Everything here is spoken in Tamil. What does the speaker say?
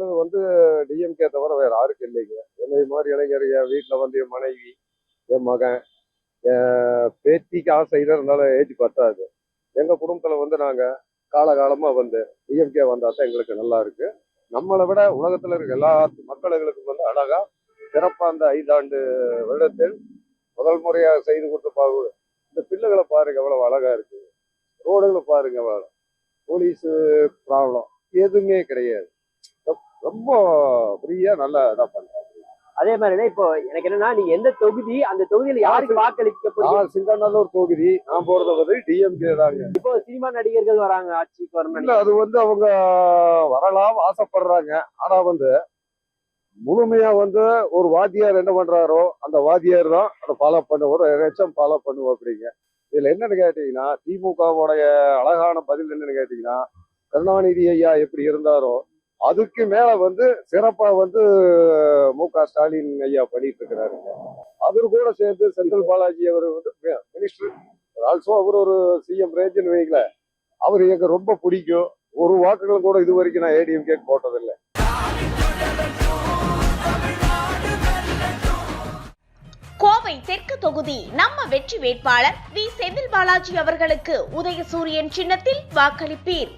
இருக்கிறது வந்து டிஎம்கே தவிர வேற யாருக்கும் இல்லைங்க. என்னை மாதிரி இளைஞர் என் வீட்டில் வந்து என் மனைவி, என் மகன், பேத்திக்கு ஆசை இருந்தாலும் ஏஜ் பத்தாது. எங்க குடும்பத்துல வந்து நாங்க காலகாலமா வந்து டிஎம்கே வந்தா தான் எங்களுக்கு நல்லா இருக்கு. நம்மளை விட உலகத்துல இருக்க எல்லா மக்களுக்கும் வந்து அழகா சிறப்பா அந்த 5 ஆண்டு வருடத்தில் முதல் முறையாக செய்து கொடுத்த பாவு. இந்த பிள்ளைகளை பாருங்க எவ்வளவு அழகா இருக்கு. ரோடுகளை பாருங்க எவ்வளவு. போலீஸ் ப்ராப்ளம் எதுவுமே கிடையாது. ரொம்ப ஃப்ரீயா நல்லா இதான் பண்றாங்க. அதே மாதிரிதான் இப்போ எனக்கு என்னன்னா, நீங்க எந்த தொகுதி, அந்த தொகுதியில யாருக்கு வாக்களிக்க போறீங்க? சிங்கநல்லூர் தொகுதி நான் போறது வந்து டிஎம்கே தாங்க. இப்போ சினிமா நடிகர்கள் வராங்க ஆட்சிக்கு வரணும். இல்ல அது வந்து அவங்க வரலாம் ஆசைப்படுறாங்க. ஆனா வந்து முழுமையா வந்து ஒரு வாத்தியார் என்ன பண்றாரோ அந்த வாத்தியார் தான் அதை ஃபாலோ பண்ண ஒரு எச்சம் ஃபாலோ பண்ணுவோம் அப்படிங்க. இதுல என்னன்னு கேட்டீங்கன்னா, திமுகவுடைய அழகான பதில் என்னன்னு கேட்டீங்கன்னா, கருணாநிதி ஐயா எப்படி இருந்தாரோ அதுக்கு மேல வந்து சிறப்பா வந்து மு.க.ஸ்டாலின் ஐயா பண்ணிட்டு இருக்கிறாருங்க. அவரு கூட சேர்ந்து செந்தில் பாலாஜி அவர் வந்து மினிஸ்டர் ஆல்சோ அவர் ஒரு சிஎம் ரேஞ்சுன்னு வைங்களேன். அவர் எனக்கு ரொம்ப பிடிக்கும். ஒரு வாக்குகள் கூட இது வரைக்கும் நான் ஏடிஎம்கே போட்டதில்லை. கோவை தெற்கு தொகுதி நம்ம வெற்றி வேட்பாளர் வி. செந்தில் பாலாஜி அவர்களுக்கு உதயசூரியன் சின்னத்தில் வாக்களிப்பீர்.